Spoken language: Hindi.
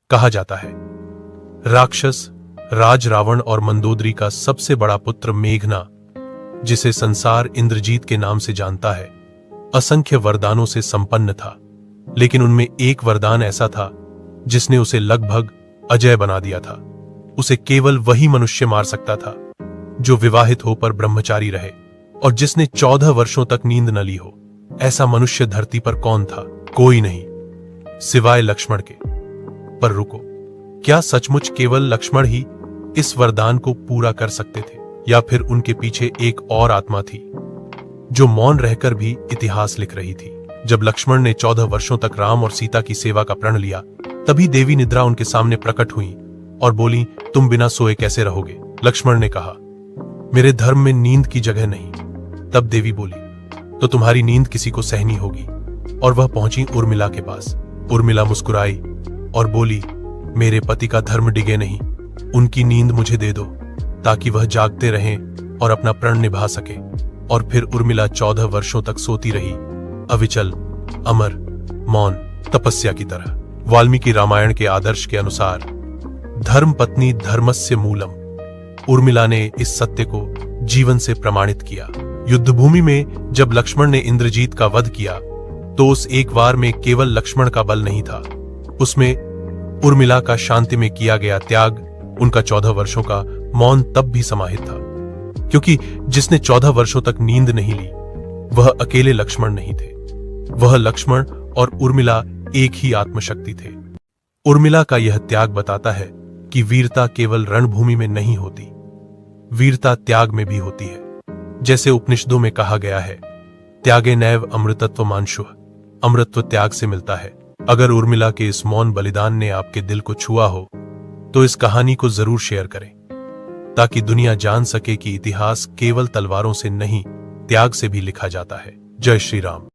कहा जाता है। राक्षस राज रावण और मंदोदरी का सबसे बड़ा पुत्र मेघना, जिसे संसार इंद्रजीत के नाम से जानता है, असंख्य वरदानों से संपन्न था, लेकिन उनमें एक वरदान ऐसा था जिसने उसे लगभग अजय बना दिया था। उसे केवल वही मनुष्य मार सकता था जो विवाहित होकर ब्रह्मचारी रहे और जिसने 14 वर्षों तक नींद न ली हो। ऐसा मनुष्य धरती पर कौन था? कोई नहीं, सिवाय लक्ष्मण के। पर रुको, क्या सचमुच केवल लक्ष्मण ही इस वरदान को पूरा कर सकते थे, या फिर उनके पीछे एक और आत्मा थी जो मौन रहकर भी इतिहास लिख रही थी? जब लक्ष्मण ने 14 वर्षों तक राम और सीता की सेवा का प्रण लिया, तभी देवी निद्रा उनके सामने प्रकट हुई और बोली, तुम बिना सोए कैसे रहोगे? लक्ष्मण ने कहा, मेरे धर्म में नींद की जगह नहीं। तब देवी बोली, तो तुम्हारी नींद किसी को सहनी होगी। और वह पहुंची उर्मिला के पास। उर्मिला मुस्कुराई और बोली, मेरे पति का धर्म डिगे नहीं, उनकी नींद मुझे दे दो ताकि वह जागते रहें और अपना प्रण निभा सके। और फिर उर्मिला 14 वर्षों तक सोती रही, अविचल, अमर, मौन, तपस्या की तरह। वाल्मीकि रामायण के आदर्श के अनुसार धर्म पत्नी धर्मस्य मूलम, उर्मिला ने इस सत्य को जीवन से प्रमाणित किया। युद्धभूमि में जब लक्ष्मण ने इंद्रजीत का वध किया, तो उस एक वार में केवल लक्ष्मण का बल नहीं था, उसमें उर्मिला का शांति में किया गया त्याग, उनका 14 वर्षों का मौन तब भी समाहित था, क्योंकि जिसने 14 वर्षों तक नींद नहीं ली वह अकेले लक्ष्मण नहीं थे, वह लक्ष्मण और उर्मिला एक ही आत्मशक्ति थे। उर्मिला का यह त्याग बताता है कि वीरता केवल रणभूमि में नहीं होती, वीरता त्याग में भी होती है। जैसे उपनिषदों में कहा गया है, त्यागे नैव अमृतत्व मांशुः, अमृतत्व त्याग से मिलता है। अगर उर्मिला के इस मौन बलिदान ने आपके दिल को छुआ हो तो इस कहानी को जरूर शेयर करें, ताकि दुनिया जान सके कि इतिहास केवल तलवारों से नहीं, त्याग से भी लिखा जाता है। जय श्री राम।